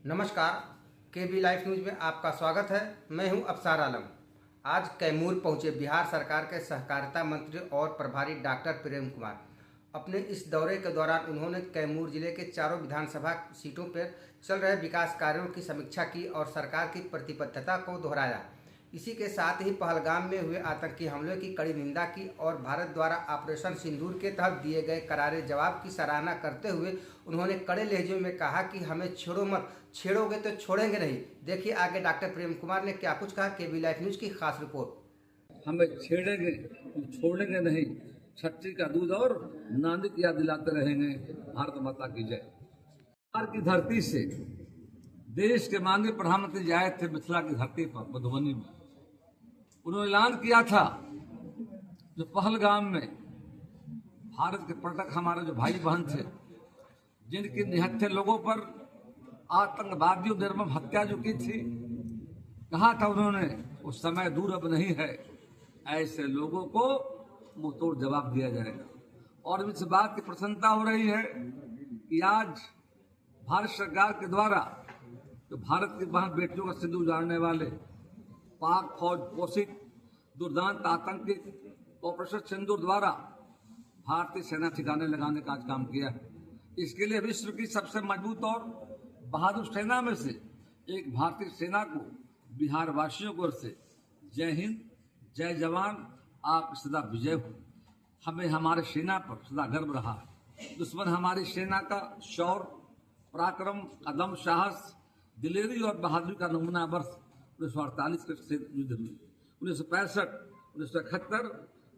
नमस्कार। केबी life news में आपका स्वागत है। मैं हूं अफसार आलम। आज कैमूर पहुंचे बिहार सरकार के सहकारिता मंत्री और प्रभारी डॉक्टर प्रेम कुमार। अपने इस दौरे के दौरान उन्होंने कैमूर जिले के चारों विधानसभा सीटों पर चल रहे विकास कार्यों की समीक्षा की और सरकार की प्रतिबद्धता को दोहराया। इसी के साथ ही पहलगाम में हुए आतंकी हमले की कड़ी निंदा की और भारत द्वारा ऑपरेशन सिंदूर के तहत दिए गए करारे जवाब की सराहना करते हुए उन्होंने कड़े लहजे में कहा कि हमें छेड़ो मत, छेड़ोगे तो छोड़ेंगे नहीं। देखिए आगे डॉक्टर प्रेम कुमार ने क्या कुछ कहा। केबी लाइफ न्यूज की खास रिपोर्ट। हमें छेड़ेंगे छोड़ेंगे नहीं, छठी का दूध और नांदी की याद दिलाते रहेंगे। भारत माता की जय। बिहार की धरती से देश के माननीय प्रधानमंत्री जी आए थे मिथिला की धरती पर मधुबनी में। उन्होंने ऐलान किया था जो पहलगाम में भारत के पर्यटक हमारे जो भाई बहन थे, जिनकी निहत्थे लोगों पर आतंकवादियों ने निर्मम हत्या जो की थी, कहा था उन्होंने उस समय दूर अब नहीं है, ऐसे लोगों को मुंह तोड़ जवाब दिया जाएगा। और इस बात की प्रसन्नता हो रही है कि आज भारत सरकार के द्वारा जो भारत की बहन बेटियों का सिंदूर उजाड़ने वाले पाक फौज पोषित दुर्दांत आतंकी ऑपरेशन सिंदूर द्वारा भारतीय सेना ठिकाने लगाने का आज काम किया है। इसके लिए विश्व की सबसे मजबूत और बहादुर सेना में से एक भारतीय सेना को बिहार वासियों की ओर से जय हिंद, जय जवान, आप सदा विजय हो। हमें हमारे सेना पर सदा गर्व रहा है। दुश्मन हमारी सेना का शौर्य, पराक्रम, कदम साहस, दिलेरी और बहादुरी का नमूना वर्ष 1948 के युद्ध में 1965, 1971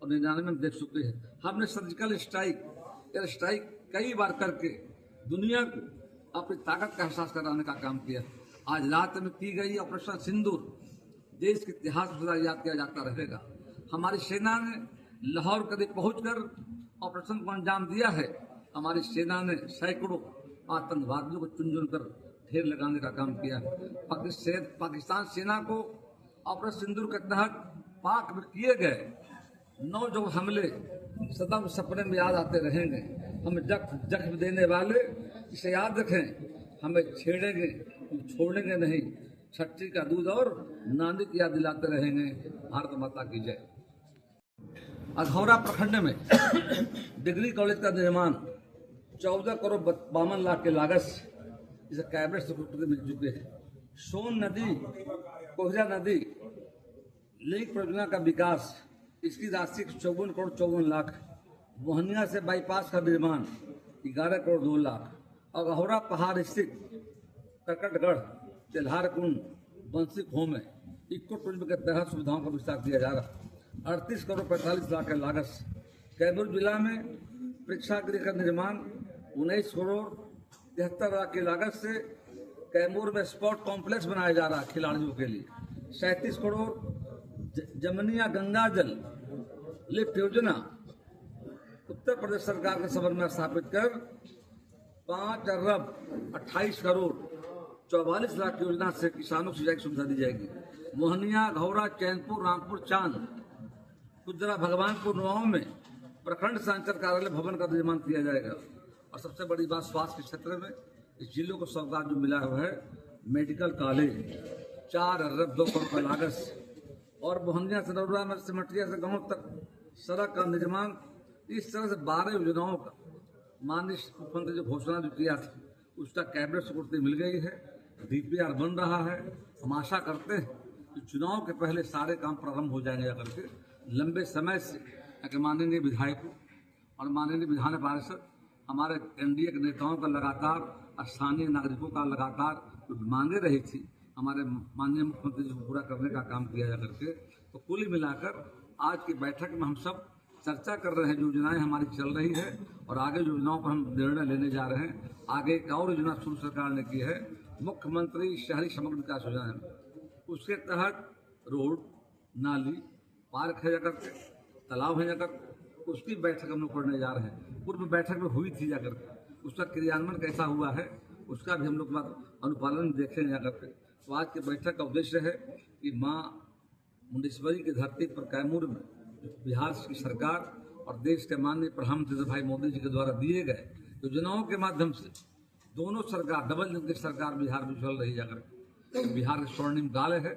और 99 में देख चुके हैं। हमने सर्जिकल स्ट्राइक, एयर स्ट्राइक कई बार करके दुनिया को अपनी ताकत का एहसास कराने का काम किया। आज रात में की गई ऑपरेशन सिंदूर देश के इतिहास में सदा याद किया जाता रहेगा। हमारी सेना ने लाहौर करीब पहुंचकर ऑपरेशन को अंजाम दिया है। हमारी सेना ने सैकड़ों आतंकवादियों को चुन चुन कर ढेर लगाने का काम किया। पाकिस्तान सेना को ऑपरेशन सिंदूर के तहत पाक में किए गए 9 जो हमले सदा सपने में याद आते रहेंगे। हमें जख्म देने वाले इसे याद रखें, हमें छेड़ेंगे छोड़ेंगे नहीं, छठी का दूध और नांदी की याद दिलाते रहेंगे। भारत माता की जय। अघौरा प्रखंड में डिग्री कॉलेज का निर्माण 14 करोड़ 52 लाख के लागत से इसे कैबिनेट से मिल चुके हैं। सोन नदी, कोहरा नदी लिंक परियोजना का विकास, इसकी राशि 54 करोड़ 54 लाख। मोहनिया से बाईपास का निर्माण 11 करोड़ 2 लाख। और अघौरा पहाड़ स्थित करकटगढ़, तेल्हार कुंड, बंसी खो में इको टूरिज्म के तहत सुविधाओं का विस्तार किया जा रहा। 38 करोड़ 45 लाख की लागत से कैमूर जिला में प्रेक्षागृह का निर्माण 19 करोड़ 73 लाख की लागत से कैमूर में स्पोर्ट कॉम्प्लेक्स बनाया जा रहा है खिलाड़ियों के लिए। 37 करोड़ जमनिया गंगा जल लिफ्ट योजना उत्तर प्रदेश सरकार के समन्वय में स्थापित कर 5 अरब 28 करोड़ 44 लाख की योजना से किसानों को सिंचाई की सुविधा दी जाएगी। मोहनिया, घौरा, चैनपुर, रामपुर, चांद, कुजरा, भगवानपुर, नुआओं में प्रखंड संचार कार्यालय भवन का निर्माण किया जाएगा। और सबसे बड़ी बात, स्वास्थ्य के क्षेत्र में इस जिलों को सौगात जो मिला हुआ है मेडिकल कॉलेज 4 अरब 2 करोड़ की लागत से। और मोहनिया से नरोरा में सिमटिया से गांव तक सड़क का निर्माण। इस तरह से 12 योजनाओं का माननीय मुख्यमंत्री जो घोषणा जो किया था उसका कैबिनेट स्वीकृति मिल गई है। डीपीआर बन रहा है। हम आशा करते हैं कि चुनाव के पहले सारे काम प्रारंभ हो जाएंगे। अगर के लंबे समय से माननीय विधायकों और माननीय विधान पार्षद हमारे एनडीए के नेताओं का लगातार, स्थानीय नागरिकों का लगातार जो मांगे रही थी, हमारे माननीय मुख्यमंत्री जी को पूरा करने का काम किया जा करके। तो कुल मिलाकर आज की बैठक में हम सब चर्चा कर रहे हैं, जो योजनाएं हमारी चल रही है और आगे योजनाओं पर हम निर्णय लेने जा रहे हैं। आगे एक और योजना शुरू सरकार ने की है, मुख्यमंत्री शहरी समग्र विकास योजना है। उसके तहत रोड, नाली, पार्क है जाकर के, तालाब है जाकर, उसकी बैठक हम लोग करने जा रहे हैं। पूर्व बैठक में हुई थी जाकर के, उसका क्रियान्वयन कैसा हुआ है उसका भी हम लोग अनुपालन देखें जाकर के। तो आज की बैठक का उद्देश्य है कि माँ मुंडेश्वरी की धरती पर कैमूर में बिहार की सरकार और देश के माननीय प्रधानमंत्री भाई मोदी जी के द्वारा दिए गए योजनाओं के माध्यम से दोनों सरकार डबल इंजन की सरकार बिहार में चल रही जाकर बिहार के स्वर्णिम काल है।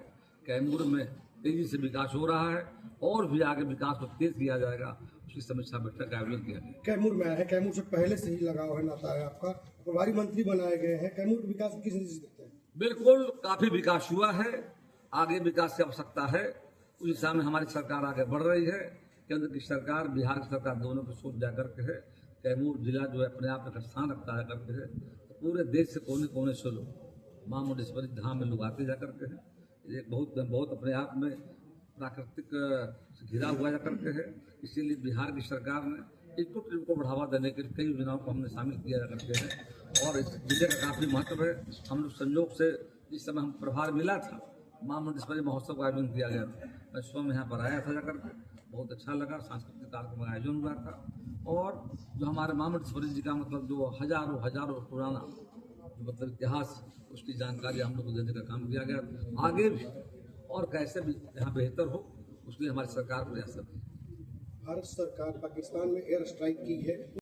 कैमूर में तेजी से विकास हो रहा है और भी आगे विकास को तेज किया जाएगा, उसकी समीक्षा बैठक का आयोजन किया गया। कैमूर में आए हैं, कैमूर से पहले से ही लगाव है, नाता है आपका, प्रभारी मंत्री बनाए गए हैं, कैमूर के विकास को किस रीति से देखते हैं? बिल्कुल काफी विकास हुआ है, आगे विकास की आवश्यकता है, उस दिशा में हमारी सरकार आगे बढ़ रही है। केंद्र की सरकार बिहार की सरकार दोनों की सोच जाकर के है। कैमूर जिला जो है अपने आप में स्थान रखता है करके है, तो पूरे देश से कोने कोने से लोग मां मुंडेश्वरी धाम में लोग आते जा करके है। ये बहुत अपने आप में प्राकृतिक से घिरा हुआ जा करके है। इसीलिए बिहार की सरकार ने इको को बढ़ावा देने के लिए कई योजनाओं को हमने शामिल किया जा करके है और इस जिले का काफी महत्व है। हम लोग संयोग से जिस समय हम प्रभार मिला था, मां मुंडेश्वरी महोत्सव का आयोजन किया गया था, मैं स्वयं यहाँ पर आया था जाकर के, बहुत अच्छा लगा। सांस्कृतिक कार्यक्रम का आयोजन हुआ था और जो हमारे मां मुंडेश्वरी जी का मतलब जो हजारों पुराना जो मतलब इतिहास, उसकी जानकारी हम लोग को देने का काम किया गया। आगे भी और कैसे भी यहाँ बेहतर हो, उसके लिए हमारी सरकार प्रयासरत है। भारत सरकार पाकिस्तान में एयर स्ट्राइक की है।